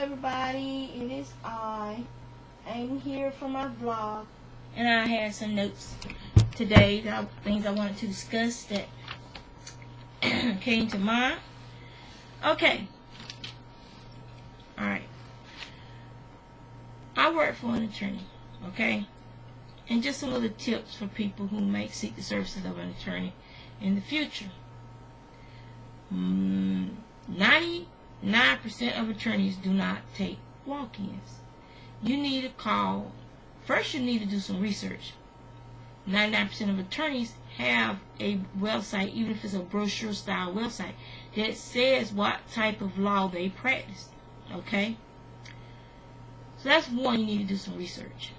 everybody, it is I'm here for my vlog, and I had some notes today, things I wanted to discuss that came to mind. Okay, alright, I work for an attorney, okay, and just some little tips for people who may seek the services of an attorney in the future. 99% of attorneys do not take walk-ins. You need to call. First, you need to do some research. 99% of attorneys have a website, even if it's a brochure style website, that says what type of law they practice. Okay? So that's one, you need to do some research.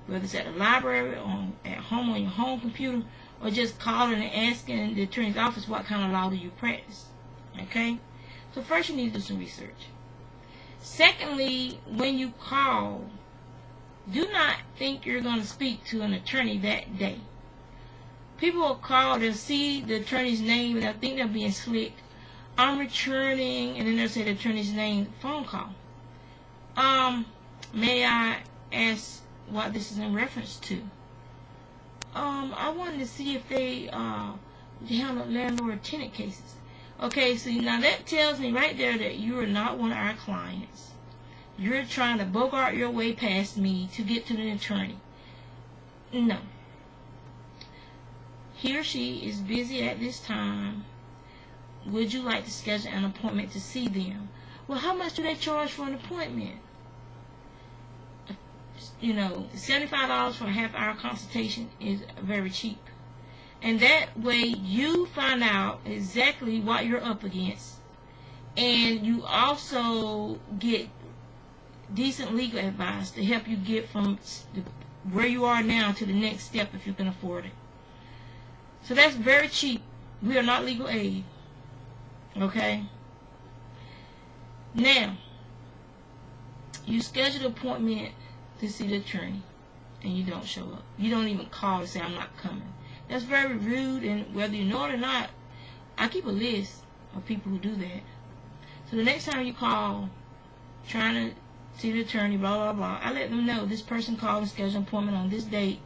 Whether it's at the library or at home on your home computer, or just calling and asking the attorney's office what kind of law do you practice. Okay? So first you need to do some research. Secondly, when you call, do not think you're going to speak to an attorney that day. People will call, they'll see the attorney's name, and they'll think they're being slick. I'm returning, and then they'll say the attorney's name, phone call. May I ask what this is in reference to? I wanted to see if they handle landlord-tenant cases. Okay, so now that tells me right there that you are not one of our clients. You're trying to bogart your way past me to get to the attorney. No. He or she is busy at this time. Would you like to schedule an appointment to see them? Well, how much do they charge for an appointment? You know, $75 for a half-hour consultation is very cheap. And that way you find out exactly what you're up against, and you also get decent legal advice to help you get from where you are now to the next step if you can afford it. So that's very cheap. We are not legal aid. Okay? Now, you schedule an appointment to see the attorney and you don't show up. You don't even call to say I'm not coming. That's very rude, and whether you know it or not, I keep a list of people who do that. So the next time you call trying to see the attorney, blah blah blah, I let them know this person called and scheduled an appointment on this date,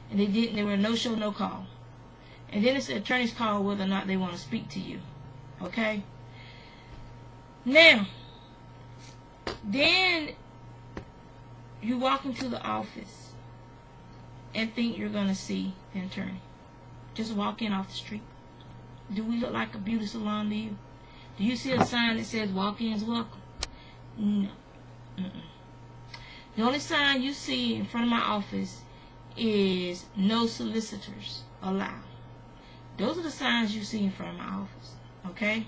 and they were no show, no call. And then it's the attorney's call whether or not they want to speak to you. Okay? Now, then you walk into the office and think you're going to see the attorney. Just walk in off the street. Do we look like a beauty salon to you? Do you see a sign that says walk-ins welcome? No. The only sign you see in front of my office is no solicitors allowed. Those are the signs you see in front of my office. Okay?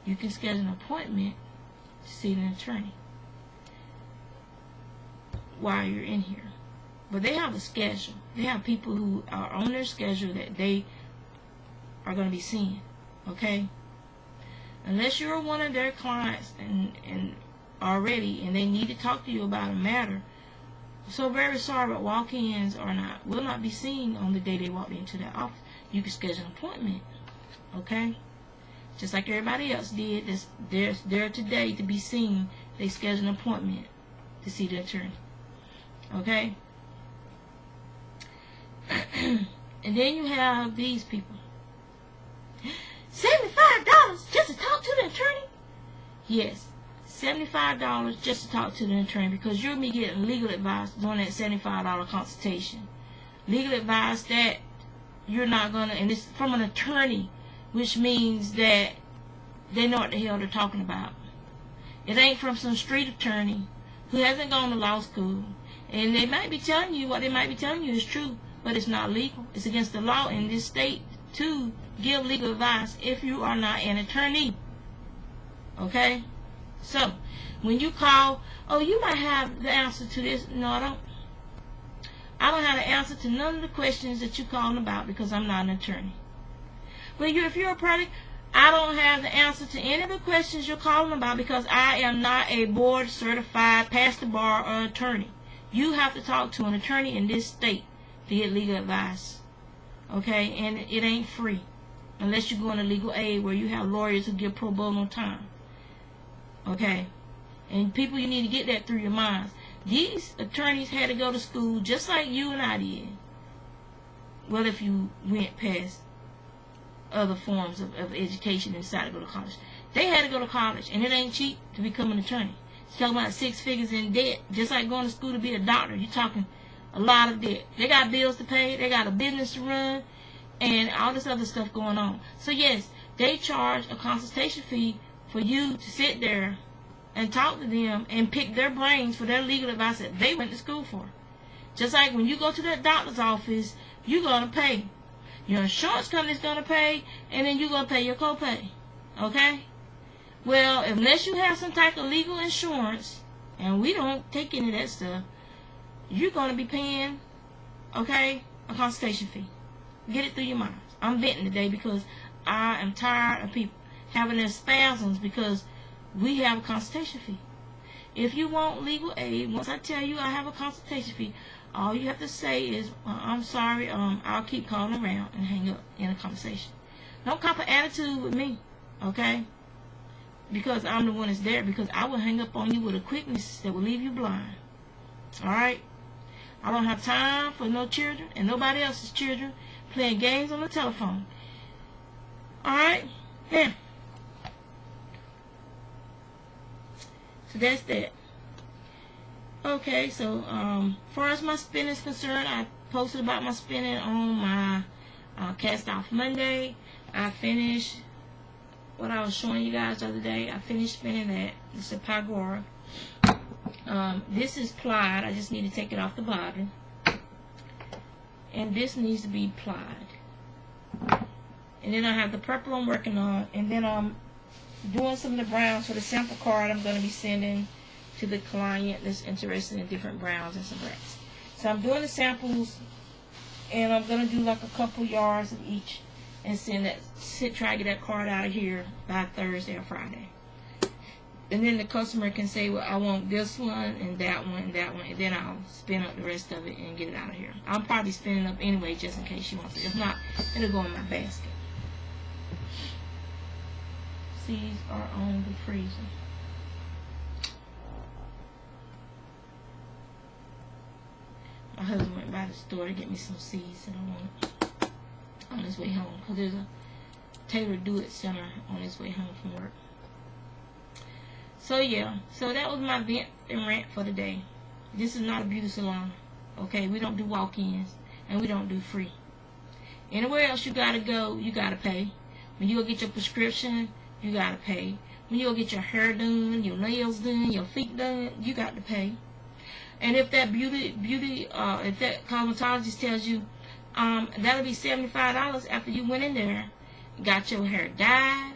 You can schedule an appointment to see an attorney while you're in here. But they have a schedule. They have people who are on their schedule that they are going to be seeing. Okay? Unless you're one of their clients and already, and they need to talk to you about a matter. So very sorry, but walk-ins will not be seen on the day they walk into their office. You can schedule an appointment. Okay? Just like everybody else did. They're there today to be seen. They schedule an appointment to see the attorney. Okay? And then you have these people. $75 just to talk to the attorney? Yes, $75 just to talk to the attorney, because you'll be getting legal advice during that $75 consultation. Legal advice that you're not going to, and it's from an attorney, which means that they know what the hell they're talking about. It ain't from some street attorney who hasn't gone to law school. And they might be telling you what they might be telling you is true, but it's not legal. It's against the law in this state to give legal advice if you are not an attorney. Okay? So, when you call, oh, you might have the answer to this. No, I don't. I don't have the answer to none of the questions that you're calling about because I'm not an attorney. But if you're a party, I don't have the answer to any of the questions you're calling about because I am not a board certified, past the bar, or attorney. You have to talk to an attorney in this state to get legal advice. Okay? And it ain't free unless you go into legal aid where you have lawyers who give pro bono time. Okay? And people, you need to get that through your minds. These attorneys had to go to school just like you and I did. Well, if you went past other forms of education and decided to go to college. They had to go to college, and it ain't cheap to become an attorney. You're talking about 6 figures in debt, just like going to school to be a doctor. You're talking a lot of debt. They got bills to pay, they got a business to run, and all this other stuff going on. So yes, they charge a consultation fee for you to sit there and talk to them and pick their brains for their legal advice that they went to school for. Just like when you go to that doctor's office, you're going to pay. Your insurance company's going to pay, and then you're going to pay your copay. Okay? Well, unless you have some type of legal insurance, and we don't take any of that stuff, you're going to be paying, okay, a consultation fee. Get it through your minds. I'm venting today because I am tired of people having their spasms because we have a consultation fee. If you want legal aid, once I tell you I have a consultation fee, all you have to say is, I'm sorry, I'll keep calling around and hang up in a conversation. Don't cop an attitude with me, okay? Because I'm the one that's there, because I will hang up on you with a quickness that will leave you blind. Alright? I don't have time for no children and nobody else's children playing games on the telephone. Alright? Now, so that's that. Okay, so as far as my spinning is concerned, I posted about my spinning on my Cast Off Monday. I finished what I was showing you guys the other day. I finished spinning that. It's a Pagora. This is plied. I just need to take it off the bobbin. And this needs to be plied. And then I have the purple I'm working on. And then I'm doing some of the browns for the sample card I'm going to be sending to the client that's interested in different browns and some reds. So I'm doing the samples, and I'm going to do like a couple yards of each and try to get that card out of here by Thursday or Friday. And then the customer can say, well, I want this one and that one and that one, and then I'll spin up the rest of it and get it out of here. I'll probably spin it up anyway just in case she wants it. If not, it'll go in my basket. These are on the freezer. My husband went by the store to get me some seeds that I wanted on his way home, because there's a Taylor Do-It Center on his way home from work. So yeah, so that was my vent and rant for the day. This is not a beauty salon, okay? We don't do walk-ins, and we don't do free. Anywhere else you gotta go, you gotta pay. When you go get your prescription, you gotta pay. When you go get your hair done, your nails done, your feet done, you got to pay. And if that if that cosmetologist tells you that'll be $75 after you went in there, got your hair dyed,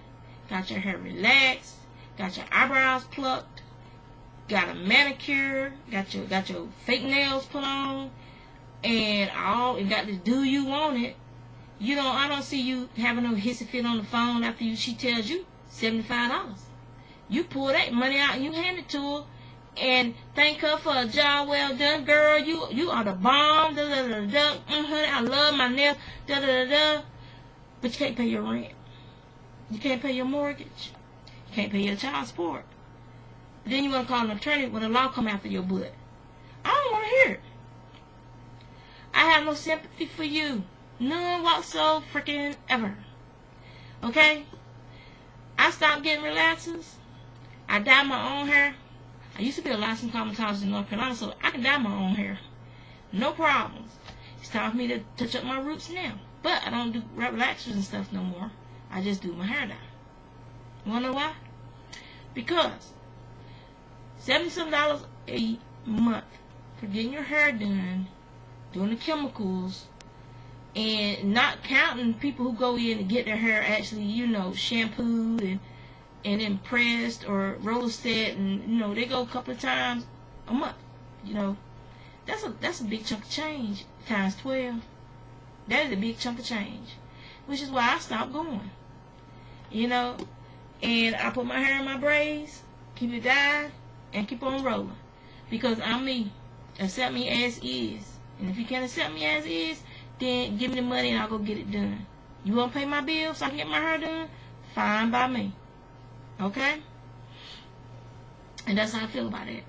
got your hair relaxed, got your eyebrows plucked, got a manicure, got your fake nails put on, and got the do you want it. You know, I don't see you having no hissy fit on the phone after she tells you $75. You pull that money out and you hand it to her and thank her for a job well done. Girl, you are the bomb. Da, da, da, da. Honey, I love my nails. Da, da, da, da. But you can't pay your rent. You can't pay your mortgage. You can't pay your child support. Then you want to call an attorney when the law come after your butt. I don't want to hear it. I have no sympathy for you. None whatsoever freaking ever. Okay? I stopped getting relaxers. I dyed my own hair. I used to be a licensed cosmetologist in North Carolina, so I can dye my own hair. No problems. It's time for me to touch up my roots now. But I don't do relaxers and stuff no more. I just do my hair dye. You wanna know why? Because $70 a month for getting your hair done, doing the chemicals, and not counting people who go in and get their hair actually, you know, shampooed and then pressed or roller set, and you know, they go a couple of times a month. You know, that's a big chunk of change times 12. That is a big chunk of change, which is why I stopped going. You know, and I put my hair in my braids, keep it dyed, and keep on rolling, because I'm me. Accept me as is, and if you can't accept me as is, then give me the money and I'll go get it done. You want to pay my bills so I can get my hair done? Fine by me. Okay? And that's how I feel about it.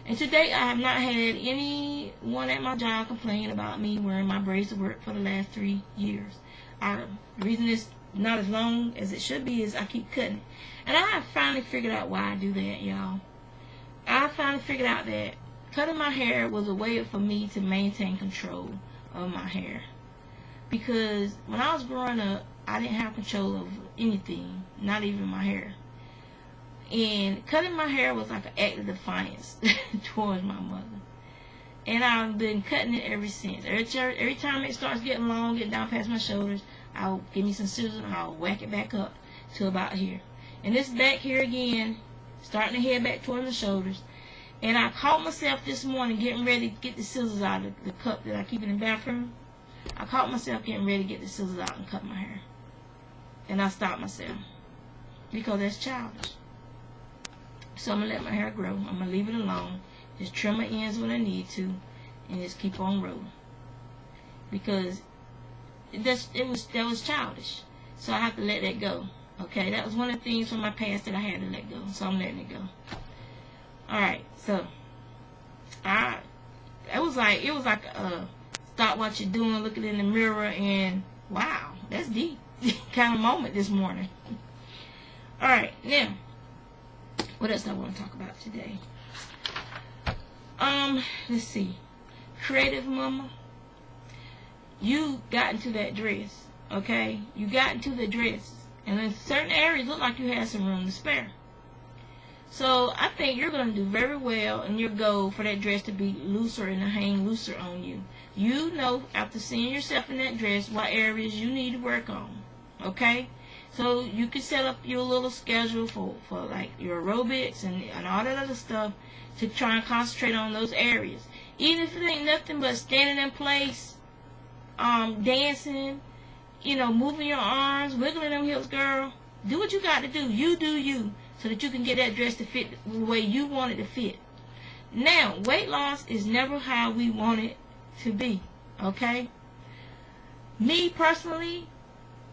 And today I have not had anyone at my job complain about me wearing my braids to work for the last 3 years. The reason it's not as long as it should be is I keep cutting it. And I have finally figured out why I do that, y'all. I finally figured out that cutting my hair was a way for me to maintain control of my hair. Because when I was growing up, I didn't have control of anything, not even my hair. And cutting my hair was like an act of defiance towards my mother. And I've been cutting it ever since. Every time it starts getting long, getting down past my shoulders, I'll give me some scissors and I'll whack it back up to about here. And this back here again, starting to head back towards the shoulders. And I caught myself this morning getting ready to get the scissors out of the cup that I keep in the bathroom. I caught myself getting ready to get the scissors out and cut my hair. And I stopped myself. Because that's childish. So I'm going to let my hair grow. I'm going to leave it alone. Just trim my ends when I need to. And just keep on rolling. Because that was childish. So I have to let that go. Okay, that was one of the things from my past that I had to let go. So I'm letting it go. Alright, so it was like stop what you're doing, looking in the mirror, and wow, that's deep kind of moment this morning. Alright, now what else I want to talk about today? Let's see. Creative Mama, you got into that dress, okay? You got into the dress, and in certain areas look like you had some room to spare. So I think you're going to do very well in your goal for that dress to be looser and to hang looser on you. You know, after seeing yourself in that dress, what areas you need to work on, okay? So you can set up your little schedule for like your aerobics and all that other stuff to try and concentrate on those areas. Even if it ain't nothing but standing in place, dancing, you know, moving your arms, wiggling them hips, girl. Do what you got to do. You do you, so that you can get that dress to fit the way you want it to fit. Now, weight loss is never how we want it to be, okay? Me personally,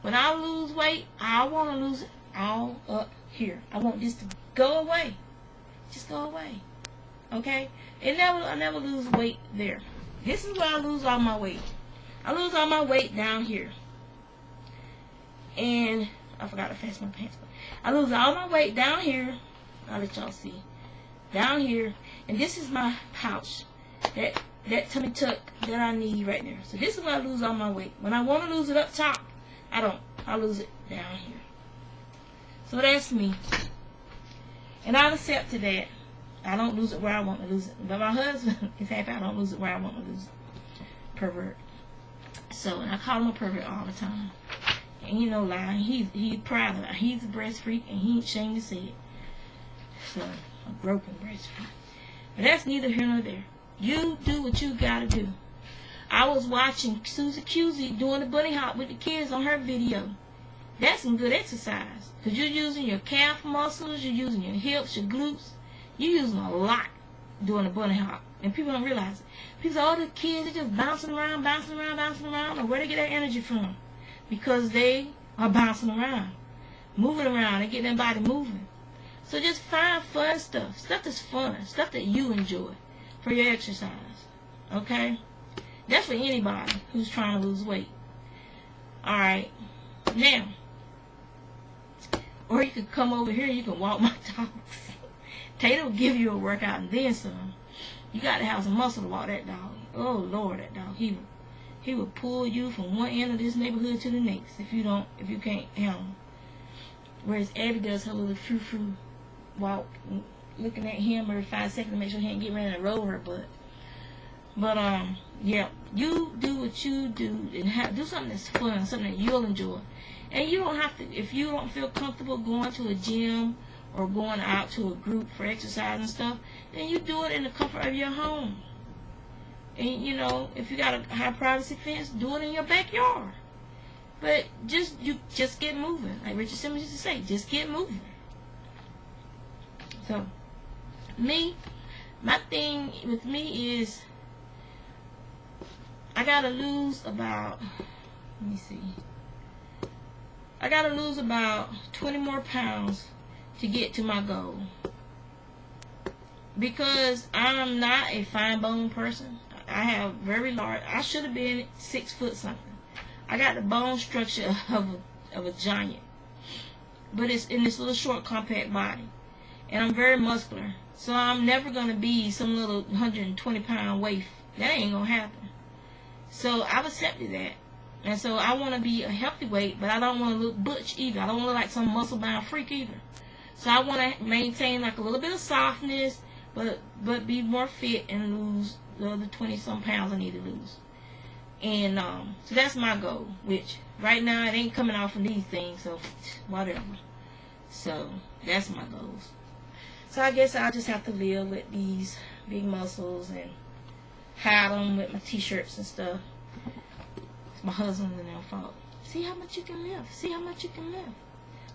when I lose weight, I want to lose it all up here. I want this to go away. Just go away, okay? I never lose weight there. This is where I lose all my weight. I lose all my weight down here. And I forgot to fasten my pants. I lose all my weight down here. I'll let y'all see. Down here. And this is my pouch. That tummy tuck that I need right there. So this is where I lose all my weight. When I want to lose it up top, I don't. I lose it down here. So that's me. And I'll accept to that. I don't lose it where I want to lose it. But my husband is happy I don't lose it where I want to lose it. Pervert. So, and I call him a pervert all the time. And you know, lying, he's proud of it. He's a breast freak, and he ain't ashamed to say it. So, a broken breast freak. But that's neither here nor there. You do what you gotta do. I was watching Susie Cusey doing the bunny hop with the kids on her video. That's some good exercise. Because you're using your calf muscles, you're using your hips, your glutes. You're using a lot doing the bunny hop. And people don't realize it. People say, oh, the kids are just bouncing around, or where they get their energy from? Because they are bouncing around, moving around, and getting their body moving. So just find fun stuff. Stuff that's fun. Stuff that you enjoy for your exercise. Okay? That's for anybody who's trying to lose weight. Alright. Now, or you could come over here and you can walk my dogs. Tato will give you a workout and then some. You got to have some muscle to walk that dog. Oh, Lord, that dog. He will pull you from one end of this neighborhood to the next if you can't handle him. Whereas Abby does her little frou-frou walk, looking at him every 5 seconds to make sure he ain't getting ready to roll her butt. But, yeah, you do what you do and do something that's fun, something that you'll enjoy. And you don't have to, if you don't feel comfortable going to a gym or going out to a group for exercise and stuff, then you do it in the comfort of your home. And, you know, if you got a high privacy fence, do it in your backyard. But you just get moving. Like Richard Simmons used to say, just get moving. So, my thing with me is, I gotta lose about, let me see, I gotta lose about 20 more pounds to get to my goal. because I'm not a fine bone person. I have very large. I should have been 6 foot something. I got the bone structure of a giant, but it's in this little short compact body, and I'm very muscular. So I'm never gonna be some little 120-pound waif. That ain't gonna happen. So I've accepted that. And so I want to be a healthy weight, but I don't want to look butch either. I don't want to look like some muscle-bound freak either. So I want to maintain like a little bit of softness, but be more fit and lose the other 20-some pounds I need to lose. And so that's my goal, which right now it ain't coming off from these things, so whatever. So that's my goals. So I guess I'll just have to live with these big muscles and hide them with my t-shirts and stuff. My husband and their fault. See how much you can lift. See how much you can lift.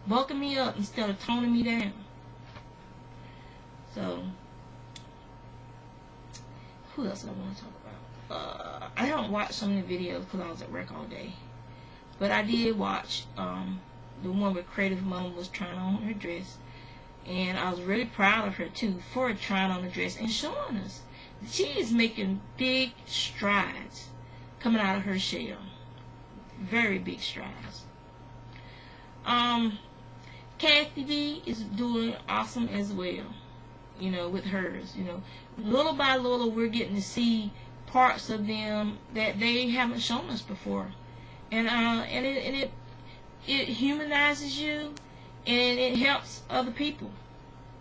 Bulking me up instead of toning me down. So, who else do I want to talk about? I don't watch so many videos because I was at work all day. But I did watch the one where Creative Mom was trying on her dress. And I was really proud of her too for trying on the dress and showing us. She is making big strides coming out of her shell. Very big strides. Kathy B is doing awesome as well, you know, with hers. You know, little by little we're getting to see parts of them that they haven't shown us before, and it humanizes you, and it helps other people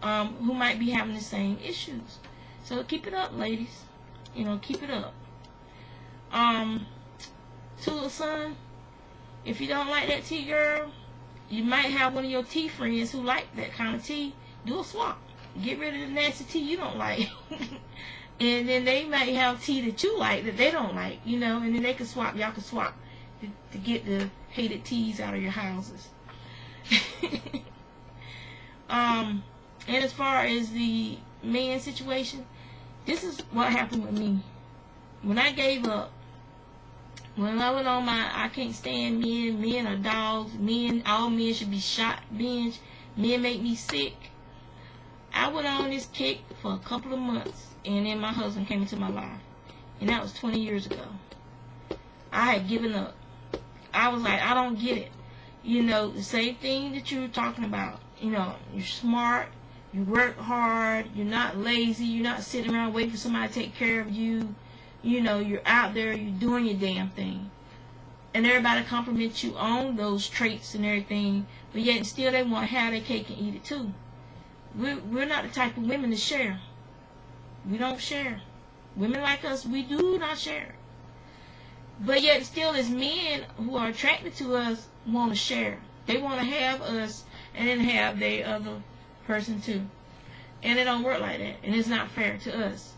who might be having the same issues. So keep it up, ladies. You know, keep it up. Tula son, if you don't like that tea, girl, you might have one of your tea friends who like that kind of tea. Do a swap. Get rid of the nasty tea you don't like. And then they might have tea that you like that they don't like, you know, and then they can swap. Y'all can swap to get the hated teas out of your houses. And as far as the man situation, this is what happened with me. When I gave up, when I went on my I can't stand men are dogs, all men should be shot binge, men make me sick, I went on this kick for a couple of months, and then my husband came into my life, and that was 20 years ago. I had given up. I was like, I don't get it. You know, the same thing that you were talking about. You know, you're smart, you work hard, you're not lazy, you're not sitting around waiting for somebody to take care of you. You know, you're out there, you're doing your damn thing. And everybody compliments you on those traits and everything, but yet still they want to have their cake and eat it too. We're not the type of women to share. We don't share. Women like us, we do not share. But yet still as men who are attracted to us want to share. They want to have us and then have the other person too. And it don't work like that. And it's not fair to us.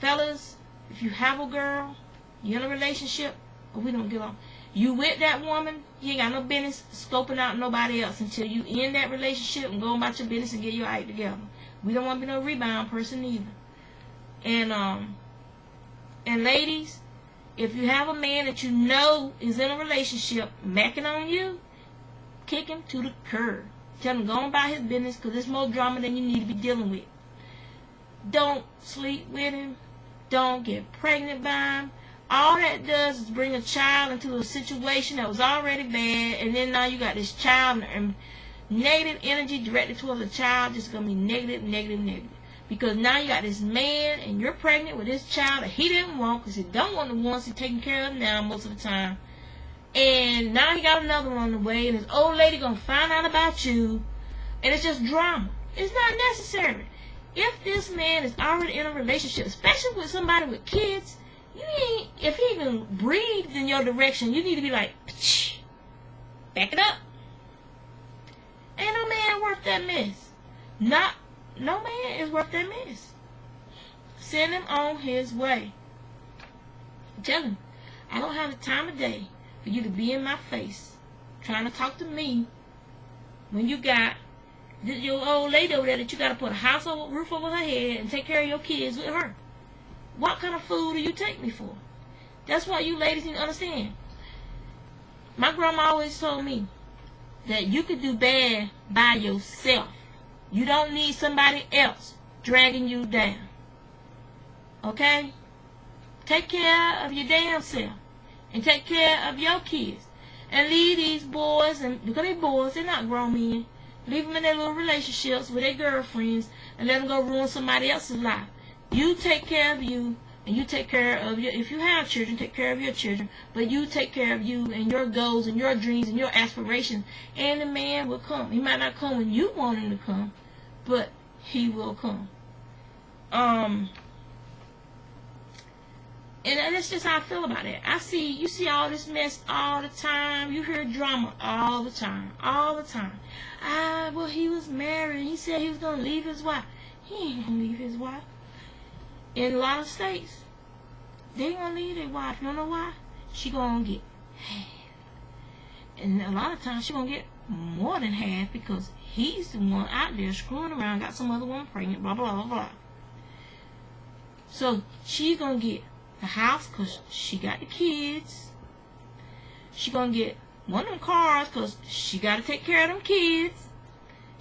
Fellas, if you have a girl, you're in a relationship, or we don't get along, you with that woman, you ain't got no business scoping out nobody else until you end that relationship and go about your business and get your act together. We don't want to be no rebound person either. And ladies, if you have a man that you know is in a relationship macking on you, kick him to the curb. Tell him go on about his business, because there's more drama than you need to be dealing with. Don't sleep with him. Don't get pregnant by him. All that does is bring a child into a situation that was already bad, and then now you got this child, and negative energy directed towards the child just going to be negative, negative, negative. Because now you got this man, and you're pregnant with this child that he didn't want, because he don't want the ones he's taking care of now most of the time. And now he got another one on the way, and his old lady going to find out about you, and it's just drama. It's not necessary. If this man is already in a relationship, especially with somebody with kids, if he even breathes in your direction, you need to be like, psh, back it up. Ain't no man worth that mess. No man is worth that mess. Send him on his way. Tell him, I don't have the time of day for you to be in my face trying to talk to me when you got your old lady over there that you got to put a house over, roof over her head and take care of your kids with her. What kind of food do you take me for? That's what you ladies need to understand. My grandma always told me that you could do bad by yourself. You don't need somebody else dragging you down. Okay? Take care of your damn self. And take care of your kids. And leave these boys, and because they're boys, they're not grown men. Leave them in their little relationships with their girlfriends and let them go ruin somebody else's life. You take care of you, and you take care of your, if you have children, take care of your children, but you take care of you and your goals and your dreams and your aspirations, and the man will come. He might not come when you want him to come, but he will come. And that's just how I feel about it. You see all this mess all the time. You hear drama all the time. All the time. Well, he was married. He said he was going to leave his wife. He ain't going to leave his wife. In a lot of states, they ain't going to leave their wife. You know why? She going to get half. And a lot of times she going to get more than half because he's the one out there screwing around, got some other woman pregnant, blah, blah, blah, blah. So she's going to get the house because she got the kids. She gonna get one of them cars because she got to take care of them kids.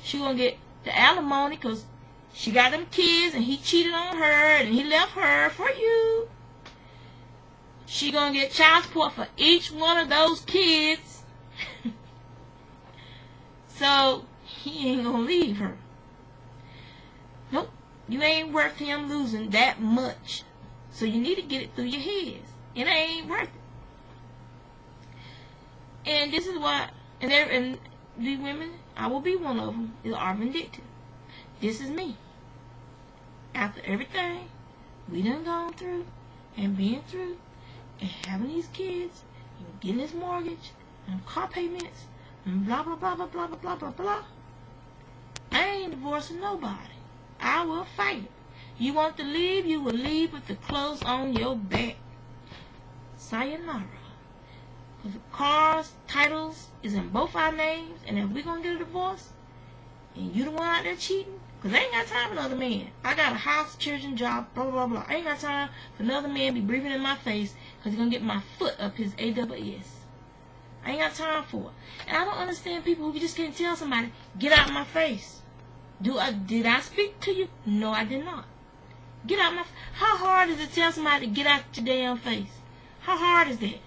She gonna get the alimony because she got them kids and he cheated on her and he left her for you. She gonna get child support for each one of those kids. So he ain't gonna leave her. Nope, you ain't worth him losing that much. So you need to get it through your heads. It ain't worth it. And this is why, and these women, I will be one of them, are vindictive. This is me. After everything we done gone through, and being through, and having these kids, and getting this mortgage, and car payments, and blah, blah, blah, blah, blah, blah, blah, blah, blah. I ain't divorcing nobody. I will fight it. You want to leave, you will leave with the clothes on your back. Sayonara. Because the cars, titles is in both our names, and if we're going to get a divorce, and you the one out there cheating, because I ain't got time for another man. I got a house, children, job, blah, blah, blah. I ain't got time for another man to be breathing in my face because he's going to get my foot up his AWS. I ain't got time for it. And I don't understand people who just can't tell somebody, get out of my face. Did I speak to you? No, I did not. Get out my face. How hard is it to tell somebody to get out your damn face? How hard is that?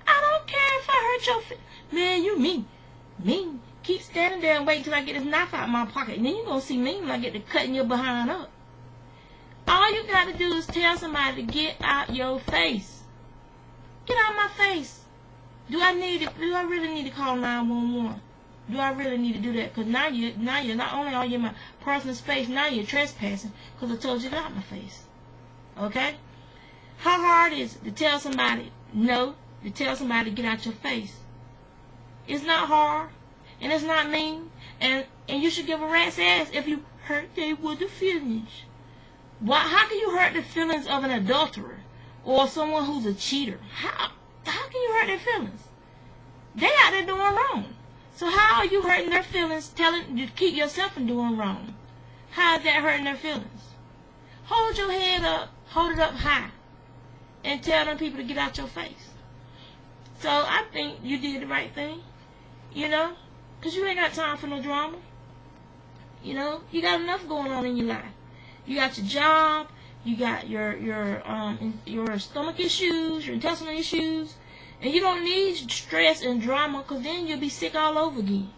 I don't care if I hurt your face. Man, you mean. Mean. Keep standing there and wait till I get this knife out of my pocket. And then you're going to see me when I get to cutting your behind up. All you got to do is tell somebody to get out your face. Get out my face. Do I really need to call 911? Do I really need to do that? Because now you're not only are you in my personal space, now you're trespassing because I told you to get out my face. Okay? How hard is it to tell somebody no, to tell somebody to get out your face? It's not hard, and it's not mean, and you should give a rat's ass if you hurt them with the feelings. How can you hurt the feelings of an adulterer or someone who's a cheater? How can you hurt their feelings? They out there doing wrong. So how are you hurting their feelings, telling you to keep yourself from doing wrong? How is that hurting their feelings? Hold your head up, hold it up high, and tell them people to get out your face. So I think you did the right thing, you know, because you ain't got time for no drama. You know, you got enough going on in your life. You got your job, you got your stomach issues, your intestinal issues. And you don't need stress and drama because then you'll be sick all over again.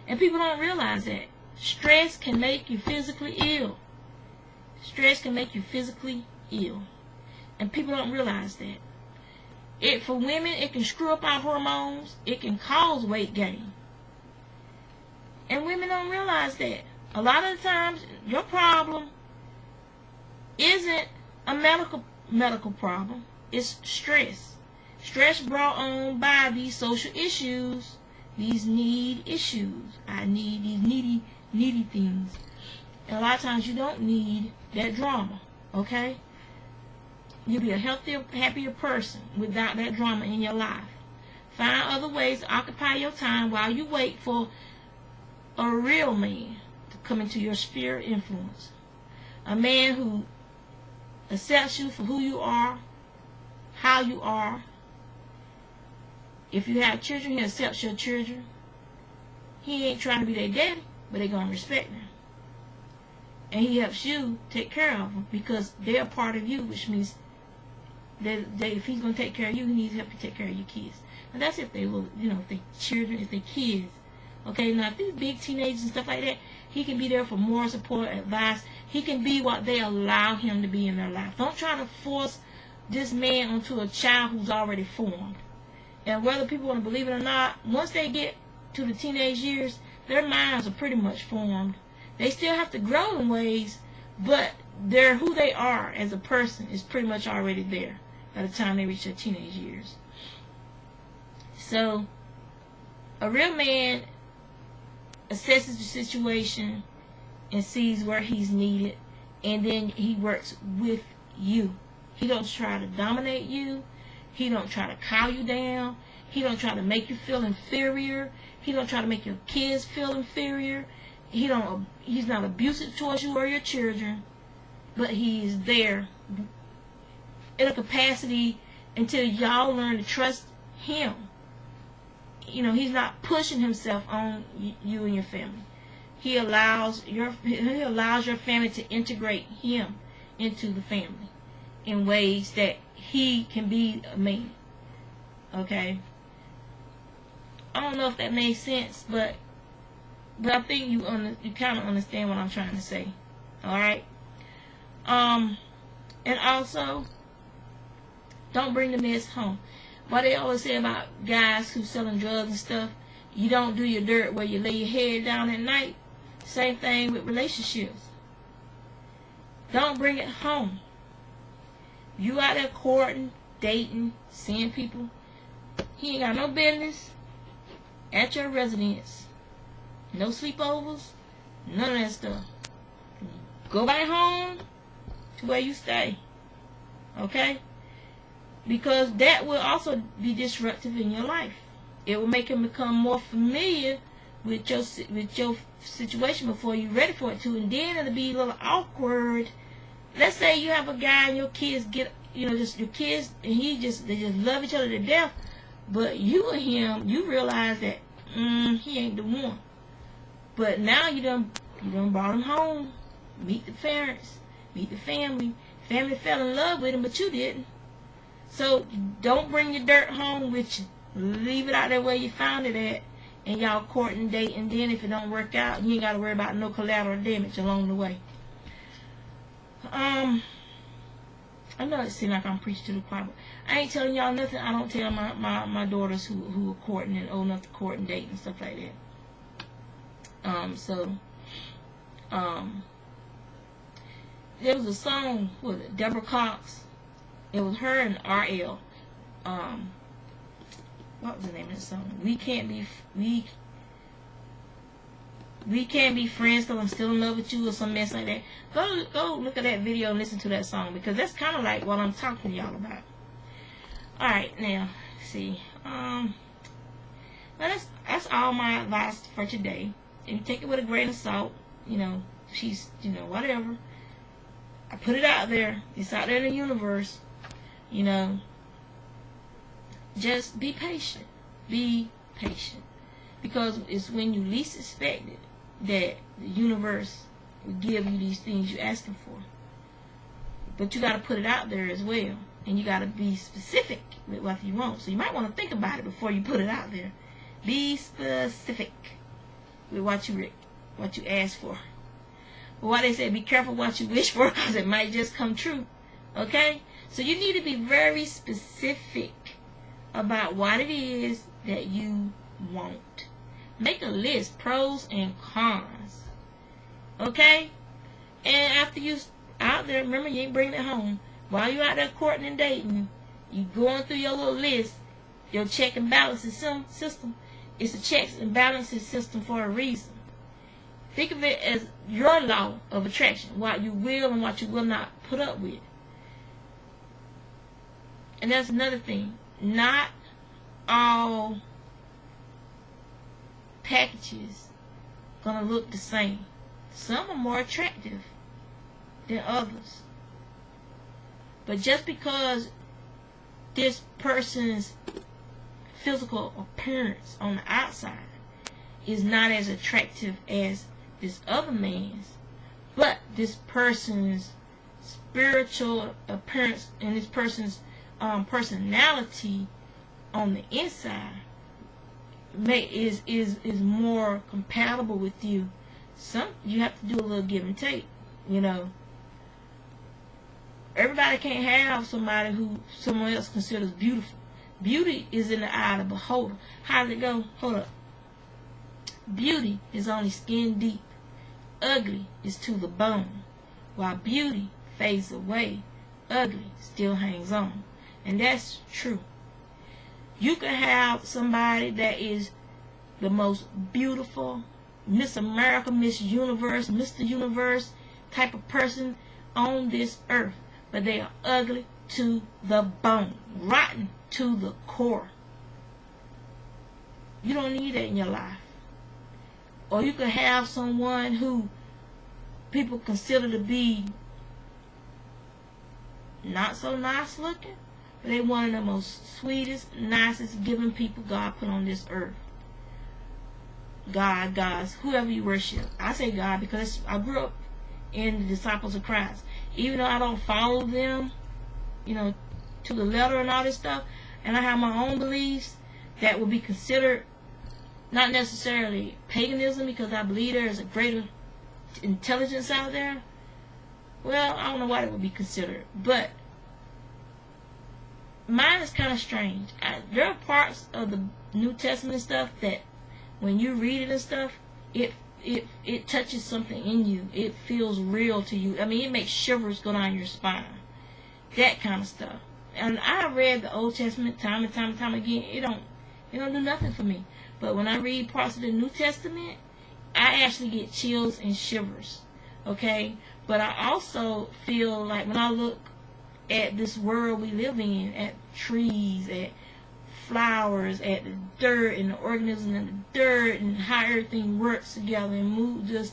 And people don't realize that. Stress can make you physically ill. Stress can make you physically ill. And people don't realize that. For women, it can screw up our hormones. It can cause weight gain. And women don't realize that. A lot of the times, your problem isn't a medical problem. It's stress. Stress brought on by these social issues, these need issues. I need these needy things. And a lot of times you don't need that drama, okay? You'll be a healthier, happier person without that drama in your life. Find other ways to occupy your time while you wait for a real man to come into your sphere of influence. A man who accepts you for who you are, how you are. If you have children, he accepts your children. He ain't trying to be their daddy, but they're going to respect them. and he helps you take care of them because they're a part of you, which means that if he's going to take care of you, he needs to help you take care of your kids. And that's if they will, you know, if they children, if they kids. Okay, now if they're big teenagers and stuff like that, he can be there for moral support, advice. He can be what they allow him to be in their life. Don't try to force this man onto a child who's already formed. And whether people want to believe it or not, once they get to the teenage years, their minds are pretty much formed. They still have to grow in ways, but they're who they are as a person is pretty much already there by the time they reach their teenage years. So, a real man assesses the situation and sees where he's needed, and then he works with you. He don't try to dominate you. He don't try to cow you down. He don't try to make you feel inferior. He don't try to make your kids feel inferior. He's not abusive towards you or your children, but he is there in a capacity until y'all learn to trust him. You know, he's not pushing himself on you and your family. He allows your family to integrate him into the family in ways that he can be a man. Okay? I don't know if that makes sense, but I think you kind of understand what I'm trying to say. Alright? And also, don't bring the mess home. What they always say about guys who selling drugs and stuff, you don't do your dirt where you lay your head down at night. Same thing with relationships. Don't bring it home. You out there courting, dating, seeing people, he ain't got no business at your residence. No sleepovers, none of that stuff. Go back home to where you stay. Okay? Because that will also be disruptive in your life. It will make him become more familiar with your situation before you're ready for it to, and then it'll be a little awkward. Let's say you have a guy and your kids get, you know, just your kids, and they just love each other to death, but you and him, you realize that he ain't the one. But now you done brought him home, meet the parents, meet the family. Family fell in love with him, but you didn't. So don't bring your dirt home with you. Leave it out there where you found it at, and y'all court and date, and then if it don't work out, you ain't got to worry about no collateral damage along the way. I know it seems like I'm preaching to the choir, but I ain't telling y'all nothing I don't tell my daughters who are courting and old enough to court and date and stuff like that. There was a song with Deborah Cox. It was her and R.L. What was the name of the song? We can't be friends because I'm still in love with you, or some mess like that. Go look at that video and listen to that song, because that's kind of like what I'm talking to y'all about. All right, now see. Now that's all my advice for today. And you take it with a grain of salt. You know, she's, you know, whatever. I put it out there. It's out there in the universe. You know, just be patient. Be patient. Because it's when you least expect it that the universe will give you these things you're asking for. But you got to put it out there as well. And you got to be specific with what you want. So you might want to think about it before you put it out there. Be specific with what you ask for. But why they say be careful what you wish for, because it might just come true. Okay? So you need to be very specific about what it is that you want. Make a list, pros and cons. Okay? And after you out there, remember you ain't bringing it home. While you out there courting and dating, you going through your little list, your check and balances system. It's a checks and balances system for a reason. Think of it as your law of attraction, what you will and what you will not put up with. And that's another thing. Not all packages gonna look the same. Some are more attractive than others. But just because this person's physical appearance on the outside is not as attractive as this other man's, but this person's spiritual appearance and this person's personality on the inside is more compatible with you. You have to do a little give and take, you know. Everybody can't have somebody who someone else considers beautiful. Beauty is in the eye of the beholder. How does it go? Hold up. Beauty is only skin deep. Ugly is to the bone. While beauty fades away, ugly still hangs on. And that's true. You can have somebody that is the most beautiful, Miss America, Miss Universe, Mr. Universe type of person on this earth, but they are ugly to the bone, rotten to the core. You don't need that in your life. Or you could have someone who people consider to be not so nice looking, but they one of the most sweetest, nicest, giving people God put on this earth. God, gods, whoever you worship. I say God because I grew up in the disciples of Christ. Even though I don't follow them, you know, to the letter and all this stuff, and I have my own beliefs that will be considered not necessarily paganism, because I believe there is a greater intelligence out there. Well, I don't know what it would be considered, but mine is kind of strange. There are parts of the New Testament stuff that when you read it and stuff, it touches something in you. It feels real to you. I mean, it makes shivers go down your spine. That kind of stuff. And I read the Old Testament time and time again. It don't do nothing for me. But when I read parts of the New Testament, I actually get chills and shivers. Okay? But I also feel like when I look at this world we live in, at trees, at flowers, at the dirt and the organisms in the dirt, and how everything works together and moves,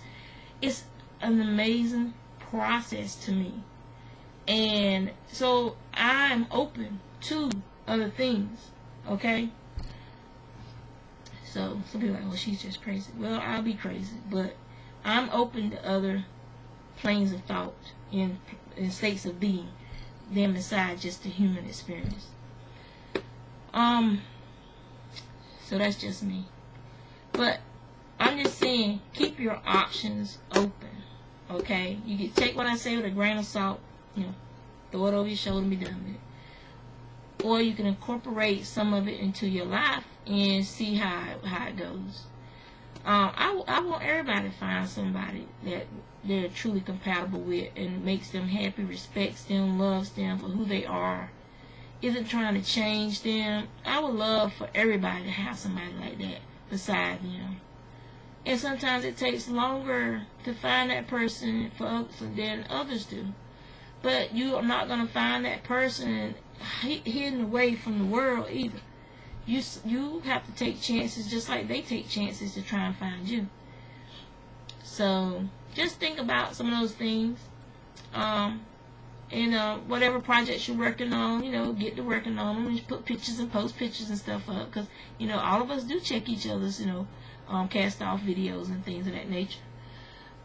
it's an amazing process to me. And so I'm open to other things. Okay? So some people are like, oh, she's just crazy. Well, I'll be crazy, but I'm open to other planes of thought in states of being than besides just the human experience. So that's just me. But I'm just saying, keep your options open. Okay? You can take what I say with a grain of salt, you know, throw it over your shoulder and be done with it. Or you can incorporate some of it into your life and see how it goes. I want everybody to find somebody that they're truly compatible with and makes them happy, respects them, loves them for who they are, isn't trying to change them. I would love for everybody to have somebody like that beside them. And sometimes it takes longer to find that person for others than others do. But you are not going to find that person hidden away from the world either. You have to take chances just like they take chances to try and find you. So just think about some of those things. And whatever projects you're working on, you know, get to working on them. And put pictures and post pictures and stuff up, because you know all of us do check each other's, you know, cast off videos and things of that nature.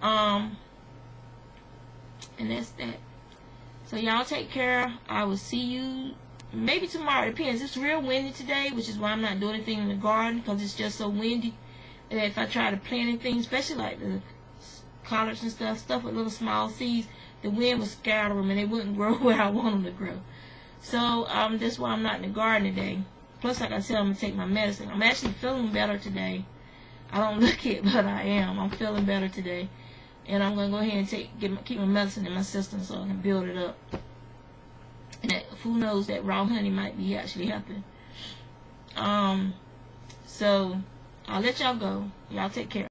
And that's that. So y'all take care. I will see you maybe tomorrow. It depends. It's real windy today, which is why I'm not doing anything in the garden, because it's just so windy. And if I try to plant anything, especially like the collards and stuff with little small seeds, the wind would scatter them and they wouldn't grow where I want them to grow. So that's why I'm not in the garden today. Plus, like I said, I'm going to take my medicine. I'm actually feeling better today. I don't look it, but I am. I'm feeling better today. And I'm going to go ahead and keep my medicine in my system so I can build it up. And who knows, that raw honey might be actually helping. So I'll let y'all go. Y'all take care.